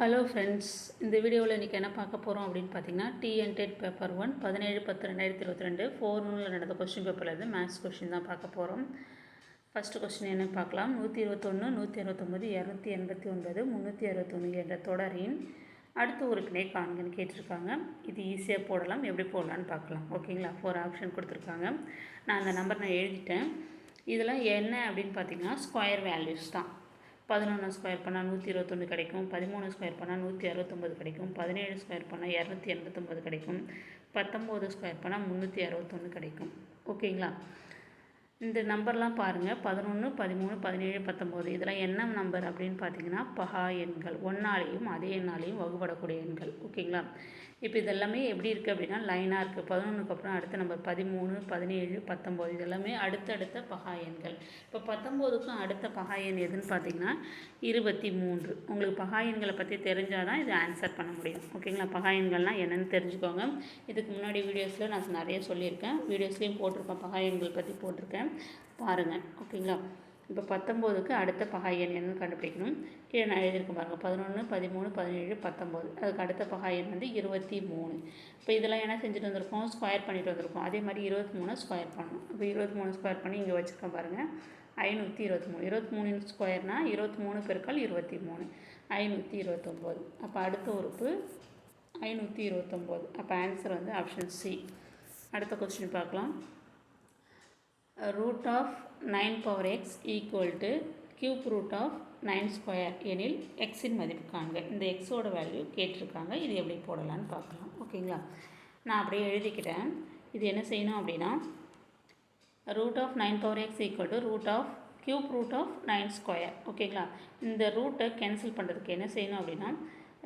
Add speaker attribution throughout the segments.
Speaker 1: Hello friends, இந்த வீடியோவில் இன்றைக்கி என்ன பார்க்க போகிறோம் அப்படின்னு பார்த்தீங்கன்னா, டிஎன்டெட் பேப்பர் 1 17/10/2022 4 நடந்த கொஸ்டின் பேப்பர்லேருந்து மேத்ஸ் கொஸ்டின் தான் பார்க்க போகிறோம். ஃபஸ்ட்டு கொஸ்டின் என்ன பார்க்கலாம். 121, 169, 289, 361 என்ற தொடரின் அடுத்த உறுப்பினை காண்கன்னு கேட்டிருக்காங்க. இது ஈஸியாக போடலாம், எப்படி போடலான்னு பார்க்கலாம். ஓகேங்களா, 4 ஆப்ஷன் கொடுத்துருக்காங்க. நான் அந்த நம்பர் எழுதிட்டேன். இதில் என்ன அப்படின்னு பார்த்தீங்கன்னா, ஸ்கொயர் வேல்யூஸ் தான். 11 ஸ்கொயர் பண்ணால் 121 கிடைக்கும், 13 ஸ்கொயர் பண்ணால் 169 கிடைக்கும், 17 ஸ்கொயர் பண்ணால் 289 கிடைக்கும், 19 ஸ்கொயர் பண்ணால் 361 கிடைக்கும். ஓகேங்களா, இந்த நம்பர்லாம் பாருங்கள். 11, 13, 17, 19 இதெல்லாம் என்ன நம்பர் அப்படின்னு பார்த்தீங்கன்னா பகா எண்கள். ஒன்றாலையும் அதே எண்ணாலையும் வகுப்படக்கூடிய எண்கள். ஓகேங்களா, இப்போ இதெல்லாமே எப்படி இருக்குது அப்படின்னா லைனாக இருக்குது. 11க்கு அப்புறம் அடுத்த நம்பர் 13, 17, 19 இதெல்லாமே அடுத்தடுத்த பகா எண்கள். இப்போ 19க்கும் அடுத்த பகா எண் எதுன்னு பார்த்தீங்கன்னா 23. உங்களுக்கு பகா எண்களை பற்றி தெரிஞ்சால் தான் இது ஆன்சர் பண்ண முடியும். ஓகேங்களா, பகா எண்கள்னால் என்னென்னு தெரிஞ்சுக்கோங்க. இதுக்கு முன்னாடி வீடியோஸில் நான் நிறைய சொல்லியிருக்கேன், வீடியோஸ்லேயும் போட்டிருக்கேன், பகா எண்கள் பற்றி போட்டிருக்கேன், பாருங்கள். ஓகேங்களா, இப்போ 19க்கு அடுத்த பகா எண் என்னன்னு கண்டுபிடிக்கணும். கீழே நான் எழுதியிருக்கேன் பாருங்கள். 11, 13, 17, 19 அதுக்கு அடுத்த பகா எண் 23. இப்போ இதெல்லாம் என்ன செஞ்சுட்டு வந்திருக்கோம், ஸ்கொயர் பண்ணிட்டு வந்திருக்கோம். அதே மாதிரி 23 ஸ்கொயர் பண்ணணும். இப்போ 23 ஸ்கொயர் பண்ணி இங்கே வச்சுருக்கோம் பாருங்கள். 523. 23 ஸ்கொயர்னால் 23 பெருக்கல் 23 529. அப்போ அடுத்த உறுப்பு 529. அப்போ ஆன்சர் ஆப்ஷன் சி. அடுத்த கொஸ்டின் பார்க்கலாம். Root of 9 power x equal to cube root of 9 square எனில் எக்ஸின் மதிப்பு காண்க. இந்த எக்ஸோட வேல்யூ கேட்டிருக்காங்க. இது எப்படி போடலான்னு பார்க்கலாம். ஓகேங்களா, நான் அப்படியே எழுதிக்கிட்டேன். இது என்ன செய்யணும் அப்படின்னா root of 9 power x equal to root of cube root of 9 square. ஓகேங்களா, இந்த ரூட்டை கேன்சல் பண்ணுறதுக்கு என்ன செய்யணும் அப்படின்னா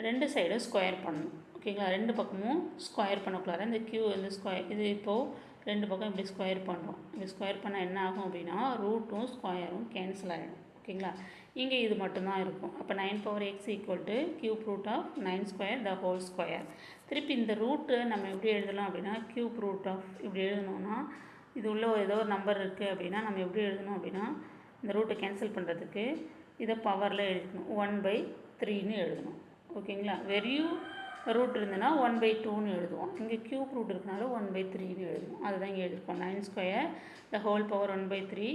Speaker 1: ரெண்டு சைடும் ஸ்கொயர் பண்ணணும். ஓகேங்களா, ரெண்டு பக்கமும் ஸ்கொயர் பண்ணக்கூடாது. இந்த இந்த ஸ்கொயர் இது இப்போது ரெண்டு பக்கம் இப்படி ஸ்கொயர் பண்ணுறோம். இப்படி ஸ்கொயர் பண்ணால் என்ன ஆகும் அப்படின்னா ரூட்டும் ஸ்கொயரும் கேன்சல் ஆகிடும். ஓகேங்களா, இங்கே இது மட்டும்தான் இருக்கும். அப்போ 9 power x equal to cube root of 9 square the whole square. திருப்பி இந்த ரூட்டு நம்ம எப்படி எழுதலாம் அப்படின்னா கியூப் ரூட் ஆஃப் இப்படி எழுதணும்னா இது உள்ள ஏதோ ஒரு நம்பர் இருக்குது அப்படின்னா நம்ம எப்படி எழுதணும் அப்படின்னா இந்த ரூட்டை கேன்சல் பண்ணுறதுக்கு இதை பவரில் எழுதணும். 1/3ன்னு எழுதணும். ஓகேங்களா, வெறியும் ரூட் இருந்ததுன்னா 1/2ன்னு எழுதுவோம். இங்கே கியூப் ரூட் இருக்கனால 1/3ன்னு எழுதுவோம். அதுதான் இங்கே எழுதிருக்கோம். 9 ஸ்கொயர் த ஹோல் பவர் 1/3.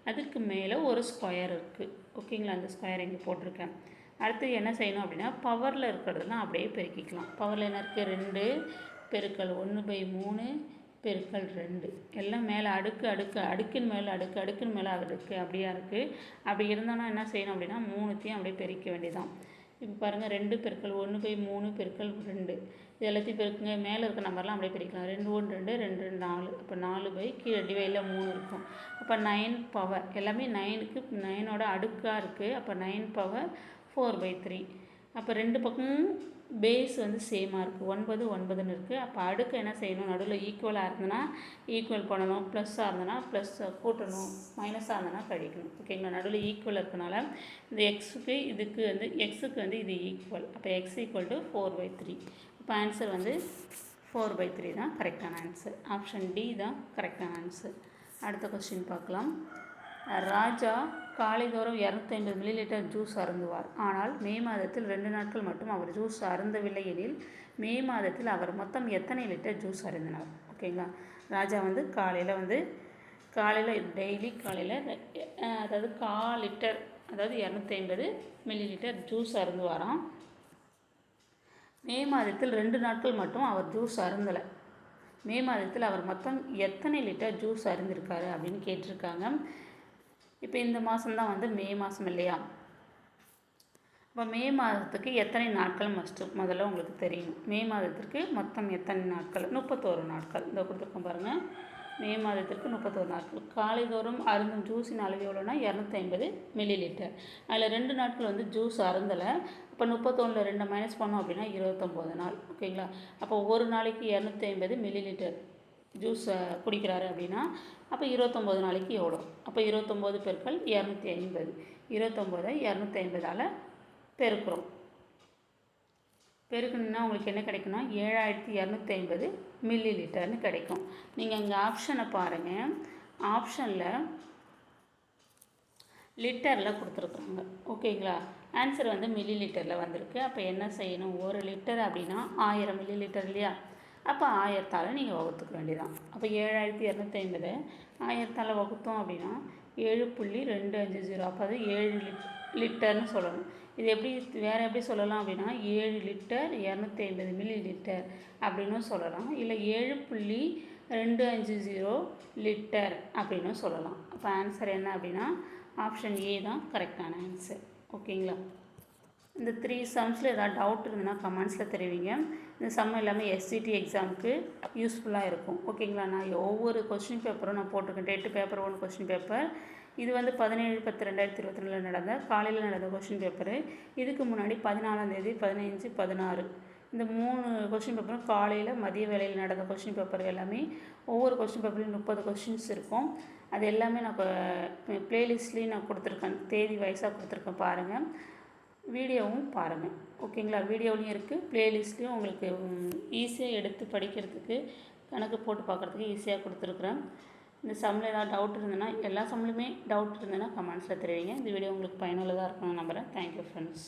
Speaker 1: அதுக்கு மேலே ஒரு ஸ்கொயர் இருக்குது. ஓகேங்களா, அந்த ஸ்கொயர் இங்கே போட்டிருக்கேன். அடுத்து என்ன செய்யணும் அப்படின்னா பவரில் இருக்கிறதுலாம் அப்படியே பெருக்கிக்கலாம். பவரில் என்ன இருக்குது, 2 பெருக்கல் 1/3 பெருக்கல் 2 எல்லாம் மேலே அடுக்கு அடுக்கின் மேலே அடுக்கின் மேலே அடுக்கு அப்படியா இருக்குது. அப்படி இருந்தோன்னா என்ன செய்யணும் அப்படின்னா 3த்தையும் அப்படியே பெருக்க வேண்டியதான். இப்போ பாருங்கள் 2 பெருக்கல் 1/3 பெருக்கல் 2 இது எல்லாத்தையும் பெருக்குங்க. மேலே இருக்க நம்பர்லாம் அப்படியே பெருக்கலாம். 2 1 2 2 2 4. அப்போ 4 கீழே டிவைடில் 3 இருக்கும். அப்போ 9 பவர் எல்லாமே 9க்கு 9ஓட அடுக்காக இருக்குது. அப்போ 9 பவர் 4/3. அப்போ ரெண்டு பக்கமும் பேஸ் சேமாக இருக்குது. 9 9ன்னு இருக்குது. அப்போ அடுக்கு என்ன செய்யணும், நடுவில் ஈக்குவலாக இருந்ததுன்னா ஈக்குவல் பண்ணணும், ப்ளஸ்ஸாக இருந்ததுன்னா ப்ளஸ் கூட்டணும், மைனஸாக இருந்ததுன்னா கழிக்கணும். ஓகேங்களா, நடுவில் ஈக்குவல் இருக்கனால இந்த எக்ஸுக்கு இதுக்கு எக்ஸுக்கு இது ஈக்குவல். அப்போ எக்ஸ் ஈக்குவல் டு 4/3. இப்போ ஆன்சர் 4/3 தான் கரெக்டான ஆன்சர். ஆப்ஷன் டி தான் கரெக்டான ஆன்சர். அடுத்த கொஸ்டின் பார்க்கலாம். ராஜா காலைதோறும் 250 மில்லிலிட்டர் ஜூஸ் அருந்துவார். ஆனால் மே மாதத்தில் 2 நாட்கள் மட்டும் அவர் ஜூஸ் அருந்தவில்லை எனில் மே மாதத்தில் அவர் மொத்தம் எத்தனை லிட்டர் ஜூஸ் அருந்தினார்? ஓகேங்களா, ராஜா காலையில் டெய்லி காலையில் அதாவது 1/4 லிட்டர் அதாவது 250 மில்லிலிட்டர் ஜூஸ் அருந்துவாராம். மே மாதத்தில் 2 நாட்கள் மட்டும் அவர் ஜூஸ் அருந்தலை. மே மாதத்தில் அவர் மொத்தம் எத்தனை லிட்டர் ஜூஸ் அருந்திருக்காரு அப்படின்னு கேட்டிருக்காங்க. இப்போ இந்த மாதம்தான் மே மாதம் இல்லையா. இப்போ மே மாதத்துக்கு எத்தனை நாட்கள் முதல்ல உங்களுக்கு தெரியணும். மே மாதத்திற்கு மொத்தம் எத்தனை நாட்கள்? 31 நாட்கள். இந்த கொடுத்துருக்கோம் பாருங்கள். மே மாதத்திற்கு 31 நாட்கள். காலைதோறும் அருந்தும் ஜூஸின் அளவு எவ்வளோனா 250 மில்லிலிட்டர். அதில் 2 நாட்கள் ஜூஸ் அருந்தலை. இப்போ 31ல் 2 மைனஸ் பண்ணோம் அப்படின்னா 29 நாள். ஓகேங்களா, அப்போ ஒரு நாளைக்கு 250 மில்லிலிட்டர் ஜூஸ் குடிக்கிறாரு அப்படின்னா அப்போ 29 நாளைக்கு எவ்வளோ? அப்போ 29 பெருக்கல் 250. 29ஐ 250ஆல் பெருக்கிறோம். பெருக்கணுன்னா உங்களுக்கு என்ன கிடைக்குன்னா 7250 மில்லிலிட்டர்னு கிடைக்கும். நீங்கள் அங்கே ஆப்ஷனை பாருங்கள். ஆப்ஷனில் லிட்டரில் கொடுத்துருக்குறாங்க. ஓகேங்களா, ஆன்சர் வந்து மில்லி லிட்டரில் வந்திருக்கு. அப்போ என்ன செய்யணும், 1 லிட்டர் அப்படின்னா 1000 மில்லி லிட்டர் இல்லையா, அப்போ 1000ஆல் நீங்கள் வகுத்துக்க வேண்டியதான். அப்போ 7250 1000ஆல் வகுத்தோம் அப்படின்னா 7.250, அப்போ அது 7 லிட்டர்னு சொல்லணும். இது எப்படி வேறு எப்படி சொல்லலாம் அப்படின்னா 7 லிட்டர் 250 மில்லி லிட்டர் அப்படின்னு சொல்லலாம், இல்லை 7.250 லிட்டர் அப்படின்னு சொல்லலாம். அப்போ ஆன்சர் என்ன அப்படின்னா ஆப்ஷன் ஏ தான் கரெக்டான ஆன்சர். ஓகேங்களா. இந்த 3 சம்ஸில் ஏதாவது டவுட் இருந்ததுன்னா கமெண்ட்ஸில் தெரிவிங்க. இந்த சம் எல்லாமே எஸ்சிடி எக்ஸாமுக்கு யூஸ்ஃபுல்லாக இருக்கும். ஓகேங்களா. நான் ஒவ்வொரு கொஸ்டின் பேப்பரும் நான் போட்டிருக்கேன். TET paper 1 question paper. இது வந்து 17/10/2022 நடந்த காலையில் நடந்த கொஸ்டின் பேப்பரு. இதுக்கு முன்னாடி 14ஆம் தேதி 15 16 இந்த 3 கொஸ்டின் பேப்பரும் காலையில் மதிய வேளையில் நடந்த கொஸ்டின் பேப்பர் எல்லாமே ஒவ்வொரு கொஸ்டின் பேப்பர்லையும் 30 கொஸ்டின்ஸ் இருக்கும். அது எல்லாமே நான் ப்ளேலிஸ்ட்லேயும் நான் கொடுத்துருக்கேன், தேதி வைஸாக கொடுத்துருக்கேன், பாருங்கள். வீடியோவும் பாருங்கள். ஓகேங்களா. வீடியோலையும் இருக்குது, ப்ளேலிஸ்ட்லேயும் உங்களுக்கு ஈஸியாக எடுத்து படிக்கிறதுக்கு கணக்கு போட்டு பார்க்குறதுக்கு ஈஸியாக கொடுத்துருக்குறேன். இந்த சம்மில் ஏதாவது டவுட் இருந்ததுன்னா, எல்லா சம்மிலுமே டவுட் இருந்ததுன்னா கமெண்ட்ஸில் தெரிவிங்க. இந்த வீடியோ உங்களுக்கு பயனுள்ளதாக இருக்கணும்னு நம்புகிறேன். Thank you friends.